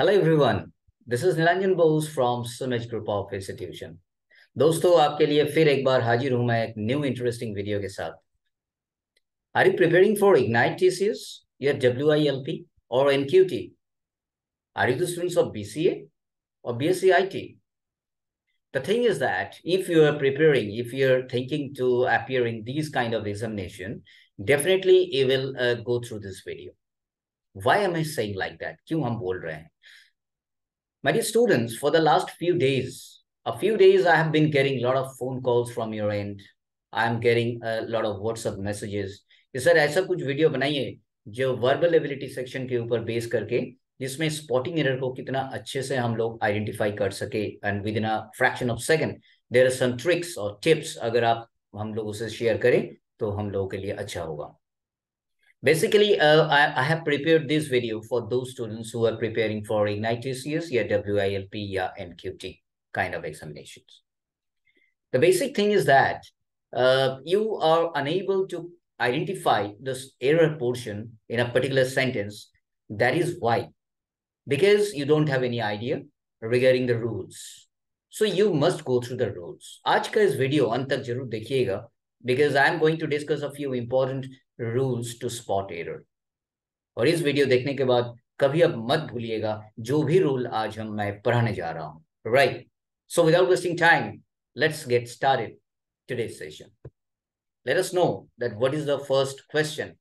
Hello everyone, this is Nilanjan Bose from CIMAGE Group of Institutions. दोस्तों आपके लिए फिर एक बार हाजिर हूं मैं एक न्यू इंटरेस्टिंग वीडियो के साथ. Are you preparing for Ignite TCS, your WILP or NQT? Are you the students of BCA or BSc-IT? The thing is that if you are preparing, if you're thinking to appear in these kind of examination, definitely you will go through this video. Why am I saying like that? क्यों हम बोल रहे हैं? My dear students, for the last few days, I have been getting a lot of phone calls from your end. I'm getting a lot of WhatsApp messages. कि sir ऐसा कुछ video बनाइए जो वर्बल एबिलिटी सेक्शन के ऊपर base करके जिसमें spotting error को कितना अच्छे से हम लोग आइडेंटिफाई कर सके and within a fraction of second there are some tricks और टिप्स अगर आप हम लोगों से शेयर करें तो हम लोगों के लिए अच्छा होगा. Basically, I have prepared this video for those students who are preparing for Ignite TCS, या WILP, या NQT kind of examinations. The basic thing is that you are unable to identify this error portion in a particular sentence. That is why. Because you don't have any idea regarding the rules. So you must go through the rules. आज का इस video अंत तक जरूर देखिएगा because I am going to discuss a few important rules to spot error. और इस video देखने के बाद कभी अब मत भूलिएगा जो भी रूल आज मैं पढ़ाने जा रहा हूँ. Right. So without wasting time, let's get started today's session. Let us know that what is the first question,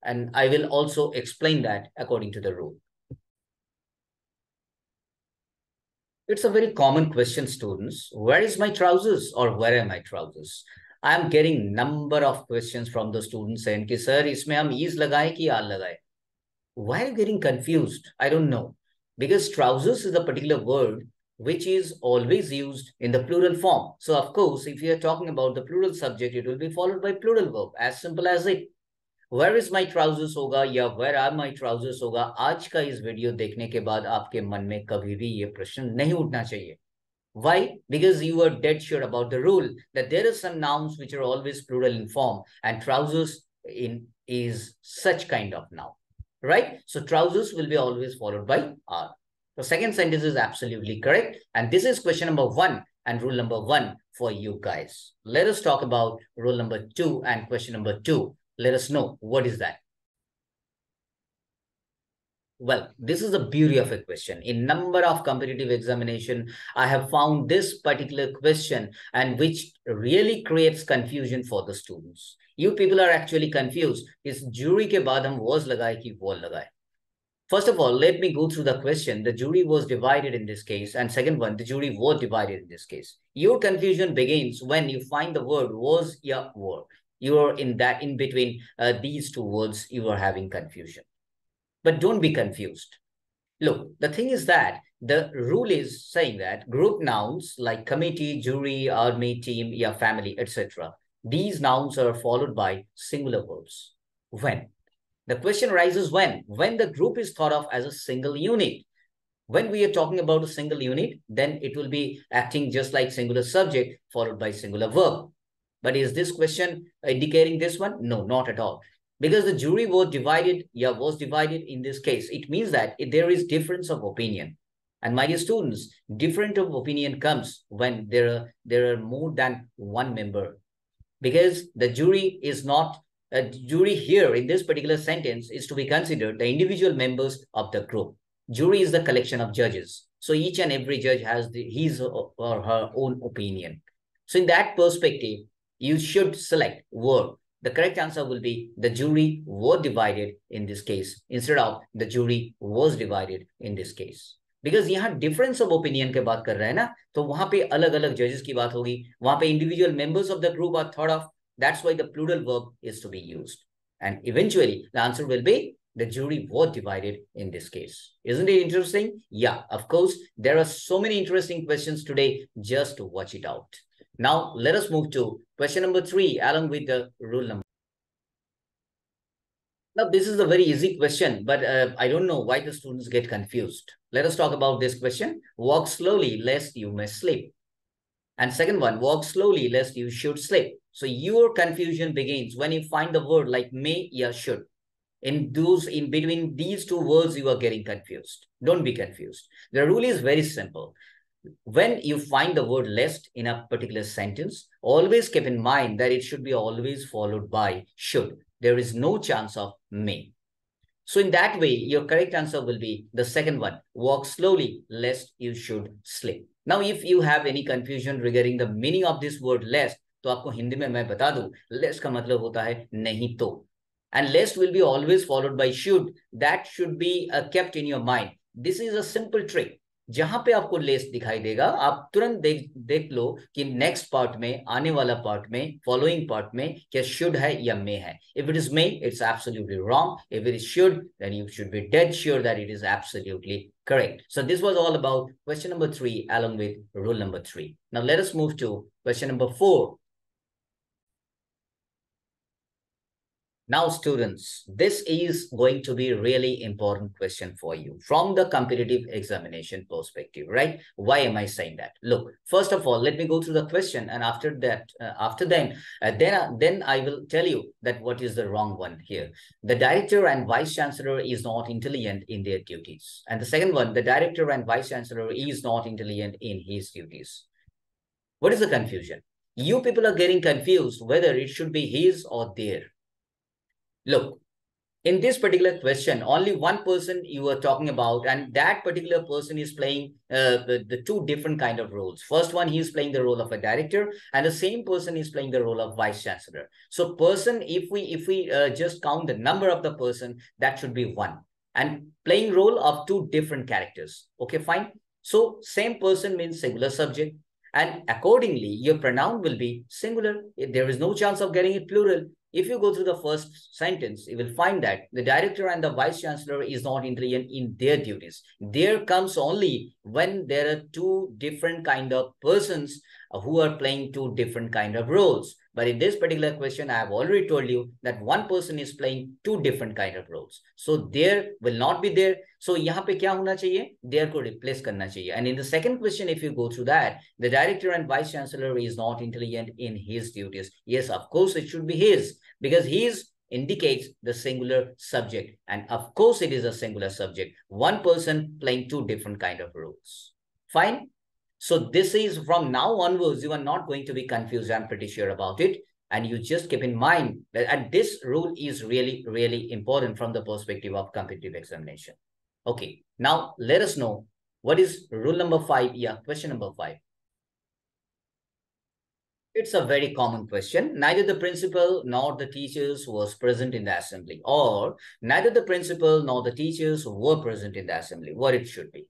and I will also explain that according to the rule. It's a very common question, students. Where is my trousers or where are my trousers? I am getting number of questions from the students saying कि sir इसमें हम is लगाएं कि आल लगाएं. Why are you getting confused? I don't know. Because trousers is a particular word which is always used in the plural form. So of course, if you are talking about the plural subject, it will be followed by plural verb. As simple as it. Where is my trousers होगा या where are my trousers होगा. आज का इस video देखने के बाद आपके मन में कभी भी ये प्रश्न नहीं उठना चाहिए. Why? Because you are dead sure about the rule that there are some nouns which are always plural in form, and trousers is such kind of noun, right? So trousers will be always followed by are. The second sentence is absolutely correct, and this is question number 1 and rule number 1 for you guys. Let us talk about rule number 2 and question number 2. Let us know what is that. Well, this is the beauty of a question. In number of competitive examination, I have found this particular question and which really creates confusion for the students. You people are actually confused. Is jury ke baad hum was lagaye ki wall lagaye? First of all, let me go through the question. The jury was divided in this case. And second one, the jury was divided in this case. Your confusion begins when you find the word was ya were. You are in between these two words, you are having confusion. But don't be confused. Look, the thing is that the rule is saying that group nouns like committee, jury, army, team, yeah, family, etc. These nouns are followed by singular verbs. When? The question arises when? When the group is thought of as a single unit. When we are talking about a single unit, then it will be acting just like singular subject followed by singular verb. But is this question indicating this one? No, not at all. Because the jury was divided in this case. It means that there is difference of opinion. And my dear students, difference of opinion comes when there are more than one member. Because the jury is not, a jury here in this particular sentence is to be considered the individual members of the group. Jury is the collection of judges. So each and every judge has his or her own opinion. So in that perspective, you should select were. The correct answer will be the jury were divided in this case instead of the jury was divided in this case. Because यहाँ difference of opinion के बात कर रहे हैं ना, तो वहाँ पे अलग-अलग judges की बात होगी, वहाँ पे individual members of the group are thought of. That's why the plural verb is to be used. And eventually the answer will be the jury was divided in this case. Isn't it interesting? Yeah, of course. There are so many interesting questions today. Just to watch it out. Now, let us move to question number 3 along with the rule number. Now, this is a very easy question, but I don't know why the students get confused. Let us talk about this question. Walk slowly, lest you may slip. And second one, walk slowly, lest you should slip. So your confusion begins when you find the word like may, ya, should. In between these two words, you are getting confused. Don't be confused. The rule is very simple. When you find the word lest in a particular sentence, always keep in mind that it should be always followed by should. There is no chance of may. So in that way, your correct answer will be the second one. Walk slowly, lest you should slip. Now, if you have any confusion regarding the meaning of this word lest, तो आपको हिंदी में मैं बता दूं, lest का मतलब होता है नहीं तो. And lest will be always followed by should. That should be kept in your mind. This is a simple trick. जहां पे आपको लेस दिखाई देगा, आप तुरंत देख लो कि नेक्स्ट पार्ट में, आने वाला पार्ट में, फॉलोइंग पार्ट में क्या शुड है या मे है. If it is may, it's absolutely wrong. If it is should, then you should be dead sure that it is absolutely correct. So this was all about question number 3 along with rule number 3. Now let us move to question number 4. Now, students, this is going to be a really important question for you from the competitive examination perspective, right? Why am I saying that? Look, first of all, let me go through the question, and after that, then I will tell you that what is the wrong one here. The director and vice chancellor is not intelligent in their duties. And the second one, the director and vice chancellor is not intelligent in his duties. What is the confusion? You people are getting confused whether it should be his or their. Look, in this particular question, only one person you are talking about, and that particular person is playing the two different kind of roles. First one, he is playing the role of a director, and the same person is playing the role of vice chancellor. So person, if we just count the number of the person, that should be one, and playing role of two different characters. Okay, fine. So same person means singular subject, and accordingly, your pronoun will be singular. There is no chance of getting it plural. If you go through the first sentence, you will find that the director and the vice chancellor is not intelligent in their duties. There comes only when there are two different kind of persons who are playing two different kind of roles. But in this particular question, I have already told you that one person is playing two different kind of roles. So there will not be there. So यहाँ पे क्या होना चाहिए? There को replace करना चाहिए. And in the second question, if you go through that, the director and vice chancellor is not intelligent in his duties. Yes, of course, it should be his, because his indicates the singular subject. And of course, it is a singular subject. One person playing two different kind of roles. Fine? So this is from now onwards, you are not going to be confused. I'm pretty sure about it. And you just keep in mind that, and this rule is really, really important from the perspective of competitive examination. Okay, now let us know what is rule number 5. Yeah, question number 5. It's a very common question. Neither the principal nor the teachers was present in the assembly, or neither the principal nor the teachers were present in the assembly. What it should be?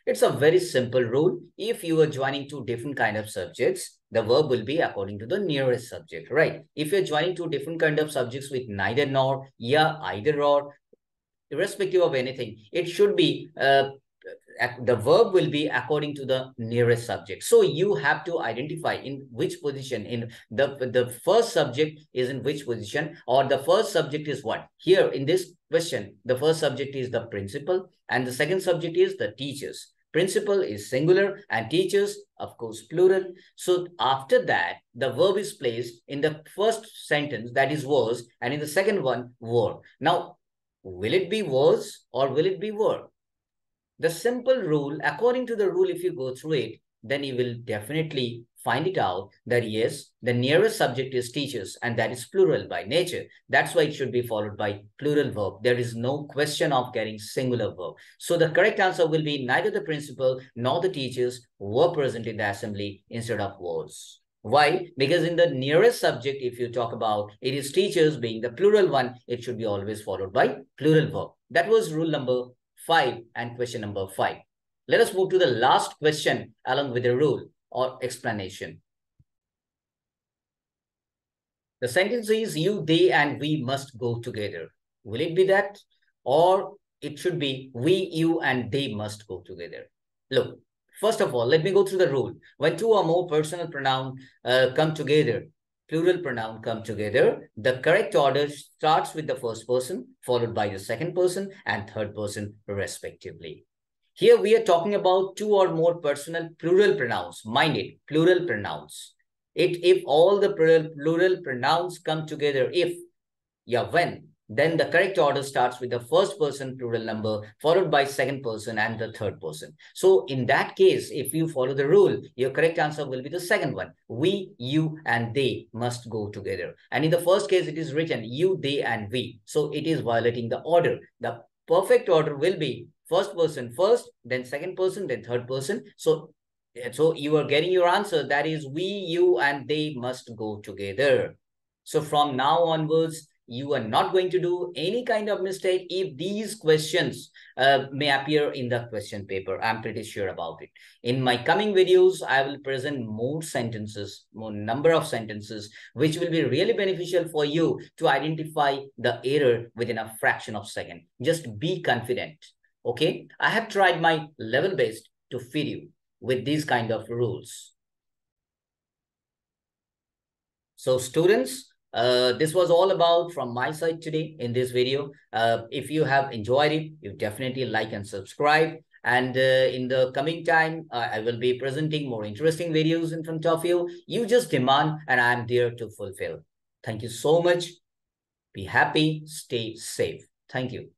It's a very simple rule. If you are joining two different kind of subjects, the verb will be according to the nearest subject, right? If you're joining two different kind of subjects with neither nor, yeah, either or, irrespective of anything, it should be the verb will be according to the nearest subject. So you have to identify in which position, in the first subject is in which position, or the first subject is what. Here in this question, the first subject is the principal and the second subject is the teachers. Principal is singular and teachers, of course, plural. So after that, the verb is placed in the first sentence, that is was, and in the second one, were. Now, will it be was or will it be were? The simple rule, according to the rule, if you go through it, then you will definitely find it out that yes, the nearest subject is teachers, and that is plural by nature. That's why it should be followed by plural verb. There is no question of getting singular verb. So the correct answer will be neither the principal nor the teachers were present in the assembly instead of was. Why? Because in the nearest subject, if you talk about it is teachers being the plural one, it should be always followed by plural verb. That was rule number 5 and question number 5. Let us move to the last question along with the rule or explanation. The sentence is you, they, and we must go together. Will it be that? Or it should be we, you, and they must go together. Look, first of all, let me go through the rule. When two or more personal pronouns come together, plural pronoun come together, the correct order starts with the first person, followed by the second person and third person respectively. Here we are talking about two or more personal plural pronouns. Mind it, plural pronouns. If all the plural pronouns come together, if, yeah, when, then the correct order starts with the first person plural number, followed by second person and the third person. So in that case, if you follow the rule, your correct answer will be the second one. We, you, and they must go together. And in the first case, it is written you, they, and we. So it is violating the order. The perfect order will be first person first, then second person, then third person. So you are getting your answer. That is we, you, and they must go together. So from now onwards, you are not going to do any kind of mistake if these questions may appear in the question paper. I'm pretty sure about it. In my coming videos, I will present more sentences, more number of sentences, which will be really beneficial for you to identify the error within a fraction of a second. Just be confident. Okay, I have tried my level best to feed you with these kind of rules. So students, this was all about from my side today in this video. If you have enjoyed it, you definitely like and subscribe. And in the coming time, I will be presenting more interesting videos in front of you. You just demand and I'm there to fulfill. Thank you so much. Be happy, stay safe. Thank you.